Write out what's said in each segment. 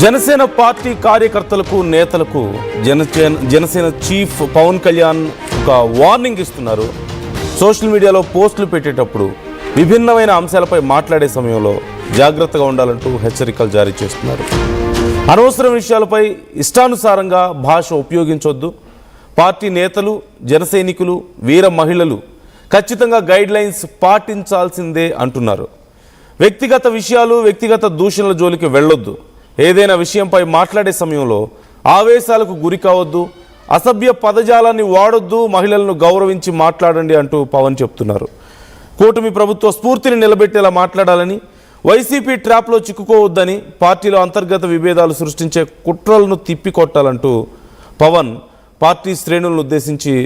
Janasena party కార్యకర్తలకు నేతలకు Janasena chief Pawan Kalyan ఒక వార్నింగ్ ఇస్తున్నారు. సోషల్ మీడియాలో పోస్టులు పెట్టేటప్పుడు విభిన్నమైన అంశాలపై మాట్లాడే సమయంలో జాగ్రత్తగా ఉండాలంటూ హెచ్చరికలు జారీ చేస్తున్నారు. అనవసర విషయాలపై ఇష్టానుసారంగా భాష ఉపయోగించొద్దు. పార్టీ నేతలు, జన సైనికులు, వీర మహిళలు ఖచ్చితంగా గైడ్ లైన్స్ పాటించాల్సిందే అంటున్నారు. వ్యక్తిగత విషయాలు, వ్యక్తిగత దూషణల జోలికి వెళ్ళొద్దు. ఏదైనా విషయంపై మాట్లాడే సమయంలో ఆవేశాలకు గురి కావద్దు. అసభ్య పదజాలాన్ని వాడొద్దు. మహిళలను గౌరవించి మాట్లాడండి అంటూ పవన్ చెప్తున్నారు. కూటమి ప్రభుత్వ స్ఫూర్తిని నిలబెట్టేలా మాట్లాడాలని, వైసీపీ ట్రాప్లో చిక్కుకోవద్దని, పార్టీలో అంతర్గత విభేదాలు సృష్టించే కుట్రలను తిప్పికొట్టాలంటూ పవన్ పార్టీ శ్రేణులను ఉద్దేశించి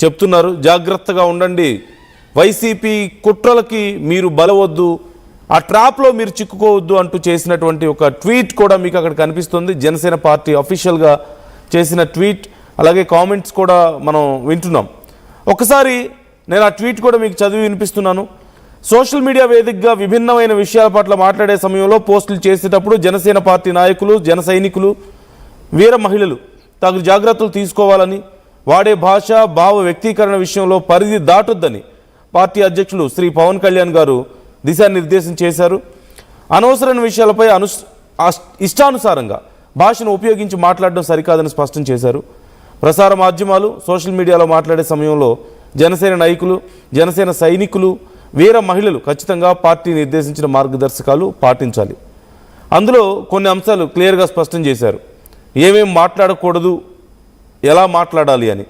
చెప్తున్నారు. జాగ్రత్తగా ఉండండి. వైసీపీ కుట్రలకి మీరు బలవద్దు, ఆ ట్రాప్లో మీరు చిక్కుకోవద్దు అంటూ చేసినటువంటి ఒక ట్వీట్ కూడా మీకు అక్కడ కనిపిస్తుంది. జనసేన పార్టీ అఫీషియల్గా చేసిన ట్వీట్, అలాగే కామెంట్స్ కూడా మనం వింటున్నాం. ఒకసారి నేను ఆ ట్వీట్ కూడా మీకు చదివి వినిపిస్తున్నాను. సోషల్ మీడియా వేదికగా విభిన్నమైన విషయాల పట్ల మాట్లాడే సమయంలో పోస్టులు చేసేటప్పుడు జనసేన పార్టీ నాయకులు, జన సైనికులు, వీర మహిళలు తగు జాగ్రత్తలు తీసుకోవాలని, వాడే భాష, భావ వ్యక్తీకరణ విషయంలో పరిధి దాటొద్దని పార్టీ అధ్యక్షులు శ్రీ పవన్ కళ్యాణ్ గారు దిశానిర్దేశం చేశారు. అనవసరమైన విషయాలపై ఇష్టానుసారంగా భాషను ఉపయోగించి మాట్లాడడం సరికాదని స్పష్టం చేశారు. ప్రసార మాధ్యమాలు, సోషల్ మీడియాలో మాట్లాడే సమయంలో జనసేన నాయకులు, జనసేన సైనికులు, వీర మహిళలు ఖచ్చితంగా పార్టీ నిర్దేశించిన మార్గదర్శకాలు పాటించాలి. అందులో కొన్ని అంశాలు క్లియర్గా స్పష్టం చేశారు. ఏమేం మాట్లాడకూడదు, ఎలా మాట్లాడాలి అని.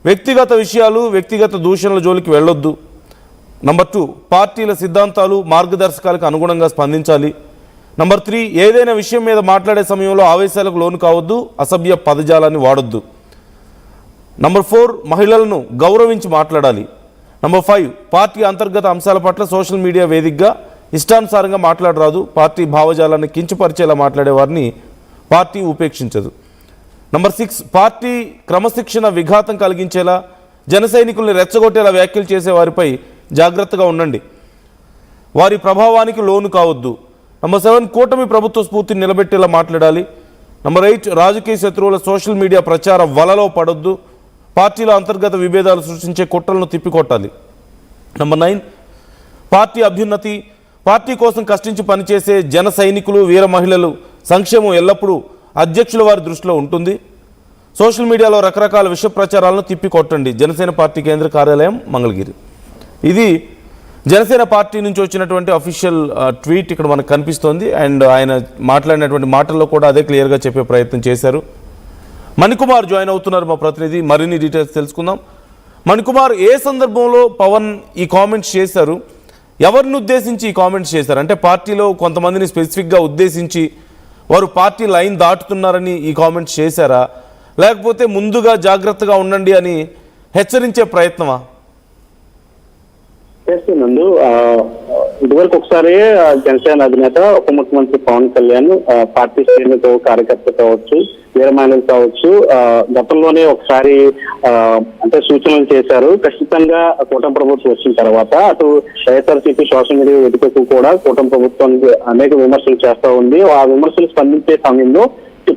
వ్యక్తిగత విషయాలు, వ్యక్తిగత దూషణల జోలికి వెళ్ళొద్దు. నంబర్ 2, పార్టీల సిద్ధాంతాలు, మార్గదర్శకాలకు అనుగుణంగా స్పందించాలి. నంబర్ 3, ఏదైనా విషయం మీద మాట్లాడే సమయంలో ఆవేశాలకు లోను కావద్దు, అసభ్య పదజాలాన్ని వాడొద్దు. నంబర్ 4, మహిళలను గౌరవించి మాట్లాడాలి. నంబర్ 5, పార్టీ అంతర్గత అంశాల పట్ల సోషల్ మీడియా వేదికగా ఇష్టానుసారంగా మాట్లాడరాదు. పార్టీ భావజాలాన్ని కించపరిచేలా మాట్లాడే వారిని పార్టీ ఉపేక్షించదు. నంబర్ 6, పార్టీ క్రమశిక్షణ విఘాతం కలిగించేలా, జన సైనికుల్ని రెచ్చగొట్టేలా వ్యాఖ్యలు చేసే వారిపై జాగ్రత్తగా ఉండండి. వారి ప్రభావానికి లోను కావద్దు. నంబర్ 7, కూటమి ప్రభుత్వ స్ఫూర్తిని నిలబెట్టేలా మాట్లాడాలి. నంబర్ 8, రాజకీయ శత్రువుల సోషల్ మీడియా ప్రచార వలలో పడొద్దు. పార్టీలో అంతర్గత విభేదాలు సృష్టించే కుట్రలను తిప్పికొట్టాలి. నంబర్ 9, పార్టీ అభ్యున్నతి, పార్టీ కోసం కష్టించి పనిచేసే జన సైనికులు, వీర మహిళలు సంక్షేమం ఎల్లప్పుడూ అధ్యక్షుల వారి దృష్టిలో ఉంటుంది. సోషల్ మీడియాలో రకరకాల విష ప్రచారాలను తిప్పికొట్టండి. జనసేన పార్టీ కేంద్ర కార్యాలయం, మంగళగిరి. ఇది జనసేన పార్టీ నుంచి వచ్చినటువంటి అఫీషియల్ ట్వీట్ ఇక్కడ మనకు కనిపిస్తోంది. అండ్ ఆయన మాట్లాడినటువంటి మాటల్లో కూడా అదే క్లియర్గా చెప్పే ప్రయత్నం చేశారు. మణికుమార్ జాయిన్ అవుతున్నారు, మా ప్రతినిధి. మరిన్ని డీటెయిల్స్ తెలుసుకుందాం. మణికుమార్, ఏ సందర్భంలో పవన్ ఈ కామెంట్స్ చేశారు? ఎవరిని ఉద్దేశించి ఈ కామెంట్స్ చేశారు? అంటే పార్టీలో కొంతమందిని స్పెసిఫిక్గా ఉద్దేశించి వారు పార్టీ లైన్ దాటుతున్నారని ఈ కామెంట్స్ చేశారా, లేకపోతే ముందుగా జాగ్రత్తగా ఉండండి అని హెచ్చరించే ప్రయత్నమా? చేస్తున్నందు ఇదివరకు ఒకసారి జనసేన అధినేత ఉప ముఖ్యమంత్రి పవన్ కళ్యాణ్ పార్టీ శ్రేణులతో, కార్యకర్త కావచ్చు, వీరమహిళలు కావచ్చు, గతంలోనే ఒకసారి అంటే సూచనలు చేశారు. ఖచ్చితంగా కూటమి ప్రభుత్వం వచ్చిన తర్వాత అటు వైఎస్ఆర్సీపీ సోషల్ మీడియా వేదికకు కూడా కూటమి ప్రభుత్వానికి అనేక విమర్శలు చేస్తూ ఉంది. ఆ విమర్శలు స్పందించే సమయంలో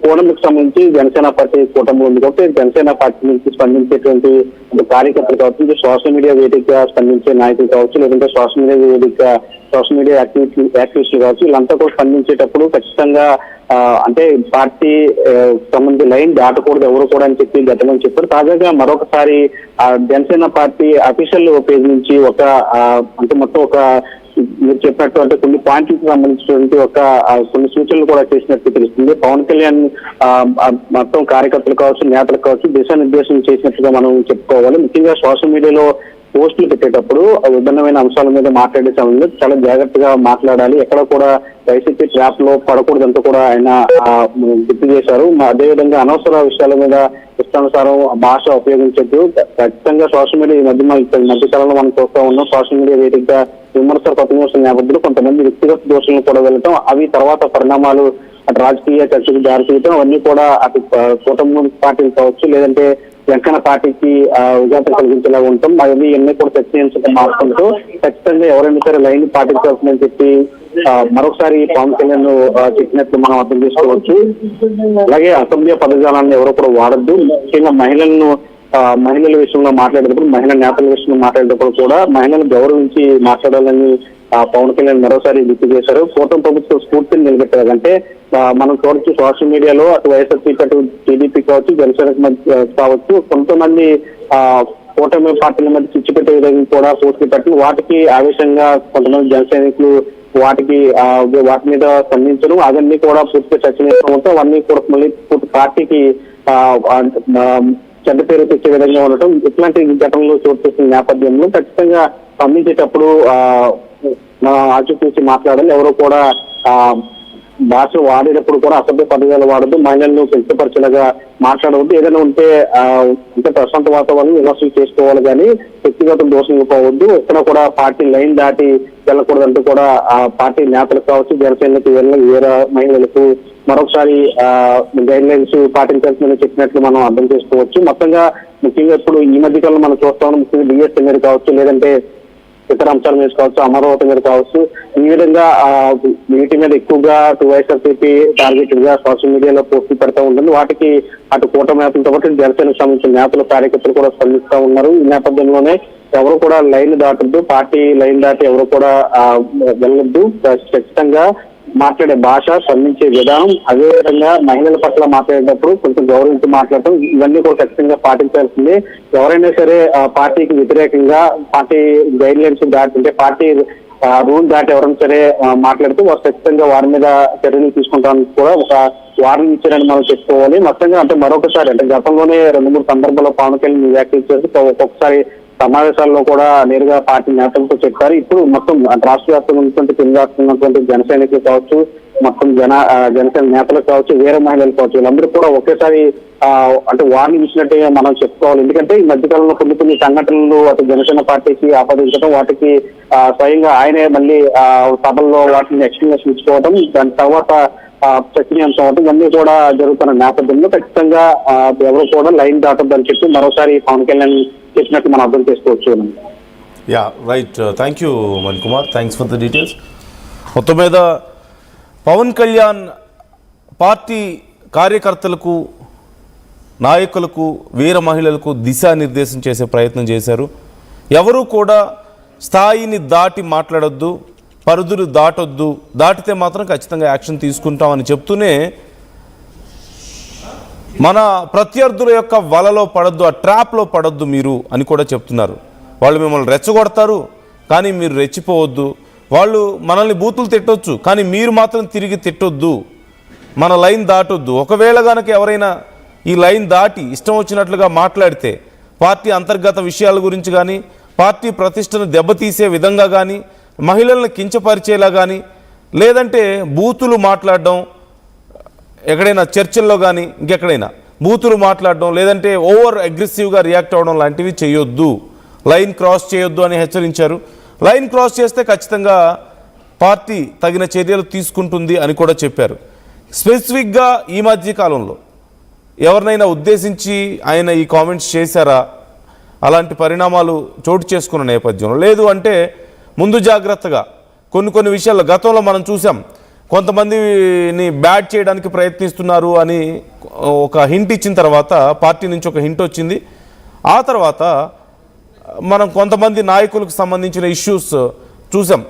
కూటమికి సంబంధించి జనసేన పార్టీ కూటమి ఉంది కాబట్టి జనసేన పార్టీ నుంచి స్పందించేటువంటి కార్యకర్తలు కావచ్చు, సోషల్ మీడియా వేదికగా స్పందించే నాయకులు కావచ్చు, లేదంటే సోషల్ మీడియా వేదికగా సోషల్ మీడియా యాక్టివిస్టులు కావచ్చు, వీళ్ళంతా కూడా స్పందించేటప్పుడు ఖచ్చితంగా అంటే పార్టీ సంబంధించి లైన్ దాటకూడదు ఎవరు కూడా అని చెప్పి గతంలో చెప్పారు. తాజాగా మరొకసారి జనసేన పార్టీ అఫీషియల్ పేజ్ నుంచి ఒక అంటే మొత్తం ఒక మీరు చెప్పినట్టు అంటే కొన్ని పాయింట్లకు సంబంధించినటువంటి కొన్ని సూచనలు కూడా చేసినట్టు తెలుస్తుంది. పవన్ కళ్యాణ్ మొత్తం కార్యకర్తలు కావచ్చు, నేతలు కావచ్చు దిశానిర్దేశం చేసినట్టుగా మనం చెప్పుకోవాలి. ముఖ్యంగా సోషల్ మీడియాలో పోస్టులు పెట్టేటప్పుడు విభిన్నమైన అంశాల మీద మాట్లాడే సమయంలో చాలా జాగ్రత్తగా మాట్లాడాలి. ఎక్కడ కూడా వైసీపీ ట్రాప్ లో పడకూడదంటూ కూడా ఆయన గుర్తు చేశారు. అదేవిధంగా అనవసర విషయాల మీద ఇష్టానుసారం భాష ఉపయోగించద్దు. ఖచ్చితంగా సోషల్ మీడియా ఈ మధ్యకాలంలో మనం చూస్తూ ఉన్నాం. సోషల్ మీడియా వేదికగా విమర్శలు, కొత్త విమర్శల నేపథ్యంలో కొంతమంది వ్యక్తిగత దోషులను కూడా వెళ్ళటం, అవి తర్వాత పరిణామాలు అటు రాజకీయ చర్చకు దారి తీయటం, అవన్నీ కూడా అటు కూటమి పార్టీలు కావచ్చు, లేదంటే జనసేన పార్టీకి విజాతం కలిగించేలా ఉంటాం. అవన్నీ ఎన్ని కూడా చర్చించడం మారుతుంటూ ఖచ్చితంగా ఎవరైనా సరే లైన్ పాటించాల్సిందని చెప్పి మరొకసారి పవన్ కళ్యాణ్ చెప్పినట్లు మనం అర్థం చేసుకోవచ్చు. అలాగే అసభ్య పదజాలాన్ని ఎవరో కూడా వాడద్దు. ముఖ్యంగా మహిళల విషయంలో మాట్లాడేటప్పుడు, మహిళా నేతల విషయంలో మాట్లాడేటప్పుడు కూడా మహిళలను గౌరవించి మాట్లాడాలని పవన్ కళ్యాణ్ మరోసారి గుర్తు చేశారు. కూటమి ప్రభుత్వం స్ఫూర్తిని నిలబెట్టారు. అంటే మనం చూడొచ్చు సోషల్ మీడియాలో అటు వైఎస్ఆర్సీపీ అటు టీడీపీ కావచ్చు, జనసేన కావచ్చు, కొంతమంది కూటమి పార్టీల మధ్య చిచ్చు పెట్టే విధంగా కూడా పోస్టులు పెట్టి వాటికి ఆవేశంగా కొంతమంది జన సైనికులు వాటి మీద స్పందించడం, అవన్నీ కూడా పూర్తిగా చర్చనీయాంశంతో అవన్నీ కూడా మళ్ళీ పార్టీకి చెడ్డ పేరు తెచ్చే విధంగా ఉండటం, ఇట్లాంటి ఘటనలు చోటు చేసిన నేపథ్యంలో ఖచ్చితంగా స్పందించేటప్పుడు ఆచితూచి మాట్లాడాలి. ఎవరు కూడా భాష వాడేటప్పుడు కూడా అసభ్య పదజాలు వాడద్దు, మహిళలను కించపరిచేలాగా మాట్లాడవద్దు. ఏదైనా ఉంటే ప్రశాంత వాతావరణం విమర్శలు చేసుకోవాలి, కానీ వ్యక్తిగత దోషంగా పోవద్దు. ఎక్కడ కూడా పార్టీ లైన్ దాటి వెళ్ళకూడదంటూ కూడా పార్టీ నేతలకు కావచ్చు, జనసేనకు వేరే మహిళలకు మరొకసారి గైడ్ లైన్స్ పాటించాల్సిందని చెప్పినట్లు మనం అర్థం చేసుకోవచ్చు. మొత్తంగా ముఖ్యంగా ఇప్పుడు ఈ మధ్య కాలంలో మనం చూస్తాం, ముఖ్యంగా డిఎస్సీ మీద కావచ్చు, లేదంటే ఇతర అంశాల మీద కావచ్చు, అమరావతి మీద కావచ్చు, ఈ విధంగా వీటి మీద ఎక్కువగా వైఎస్ఆర్సీపీ టార్గెటెడ్ గా సోషల్ మీడియాలో పోస్టులు పెడతా ఉంటుంది. వాటికి అటు కూటమి నేతలతో పాటు జనసేనకు సంబంధించిన నేతలు, కార్యకర్తలు కూడా స్పందిస్తూ ఉన్నారు. ఈ నేపథ్యంలోనే ఎవరు కూడా లైన్ దాటద్దు, పార్టీ లైన్ దాటి ఎవరు కూడా వెళ్ళొద్దు. ఖచ్చితంగా మాట్లాడే భాష, స్పందించే విధానం, అదేవిధంగా మహిళల పట్ల మాట్లాడేటప్పుడు కొంచెం గౌరవించి మాట్లాడటం, ఇవన్నీ కూడా ఖచ్చితంగా పాటించాల్సిందే. ఎవరైనా సరే పార్టీకి వ్యతిరేకంగా పార్టీ గైడ్ లైన్స్ దాటి పార్టీ రూల్ దాటి ఎవరైనా సరే మాట్లాడితే వారు ఖచ్చితంగా వారి మీద చర్యలు తీసుకుంటానికి కూడా ఒక వార్నింగ్ ఇచ్చారని మనం చెప్పుకోవాలి. మొత్తంగా అంటే మరొకసారి అంటే గతంలోనే 2-3 సందర్భాల్లో పవన్ కళ్యాణ్ వ్యాఖ్యలు చేసి ఒక్కొక్కసారి సమావేశాల్లో కూడా నేరుగా పార్టీ నేతలతో చెప్పారు. ఇప్పుడు మొత్తం రాష్ట్ర వ్యాప్తంగా ఉన్నటువంటి కింద ఉన్నటువంటి జన సైనికులు కావచ్చు, మొత్తం జనసేన నేతలకు కావచ్చు, వేరే మహిళలు కావచ్చు, వీళ్ళందరూ కూడా ఒకేసారి అంటే వార్నింగ్ ఇచ్చినట్టే మనం చెప్పుకోవాలి. ఎందుకంటే ఈ మధ్యకాలంలో కొన్ని సంఘటనలు అటు జనసేన పార్టీకి ఆపాదించడం, వాటికి స్వయంగా ఆయనే మళ్ళీ సభల్లో వాటిని ఎక్స్ప్లెనేషన్ ఇచ్చుకోవడం, దాని తర్వాత చర్చనీయాంశం అవడం, ఇవన్నీ కూడా జరుగుతున్న నేపథ్యంలో ఖచ్చితంగా ఎవరు కూడా లైన్ దాటొద్దని చెప్పి మరోసారి పవన్ కళ్యాణ్ చెప్పినట్టు మనం అర్థం చేసుకోవచ్చు. Yeah right, thank you Mani Kumar, thanks for the details. మొత్తం మీద పవన్ కళ్యాణ్ పార్టీ కార్యకర్తలకు, నాయకులకు, వీర మహిళలకు దిశానిర్దేశం చేసే ప్రయత్నం చేశారు. ఎవరూ కూడా స్థాయిని దాటి మాట్లాడొద్దు, పరిధులు దాటొద్దు, దాటితే మాత్రం ఖచ్చితంగా యాక్షన్ తీసుకుంటామని చెప్తూనే మన ప్రత్యర్థుల యొక్క వలలో పడొద్దు, ఆ ట్రాప్లో పడొద్దు మీరు అని కూడా చెప్తున్నారు. వాళ్ళు మిమ్మల్ని రెచ్చగొడతారు, కానీ మీరు రెచ్చిపోవద్దు. వాళ్ళు మనల్ని బూతులు తిట్టొచ్చు, కానీ మీరు మాత్రం తిరిగి తిట్టొద్దు, మన లైన్ దాటొద్దు. ఒకవేళ కనుక ఎవరైనా ఈ లైన్ దాటి ఇష్టం వచ్చినట్లుగా మాట్లాడితే పార్టీ అంతర్గత విషయాల గురించి కానీ, పార్టీ ప్రతిష్టను దెబ్బతీసే విధంగా కానీ, మహిళలను కించపరిచేలా కానీ, లేదంటే బూతులు మాట్లాడడం, ఎక్కడైనా చర్చల్లో కానీ ఇంకెక్కడైనా బూతులు మాట్లాడడం, లేదంటే ఓవర్ అగ్రెసివ్గా రియాక్ట్ అవ్వడం లాంటివి చేయొద్దు, లైన్ క్రాస్ చేయొద్దు అని హెచ్చరించారు. లైన్ క్రాస్ చేస్తే ఖచ్చితంగా పార్టీ తగిన చర్యలు తీసుకుంటుంది అని కూడా చెప్పారు. స్పెసిఫిక్గా ఈ మధ్య కాలంలో ఎవరినైనా ఉద్దేశించి ఆయన ఈ కామెంట్స్ చేశారా, అలాంటి పరిణామాలు చోటు చేసుకున్న నేపథ్యంలో లేదు అంటే ముందు జాగ్రత్తగా కొన్ని విషయాల్లో గతంలో మనం చూసాం, కొంతమందిని బ్యాడ్ చేయడానికి ప్రయత్నిస్తున్నారు అని ఒక హింట్ ఇచ్చిన తర్వాత పార్టీ నుంచి ఒక హింట్ వచ్చింది. ఆ తర్వాత మనం కొంతమంది నాయకులకు సంబంధించిన ఇష్యూస్ చూసాం.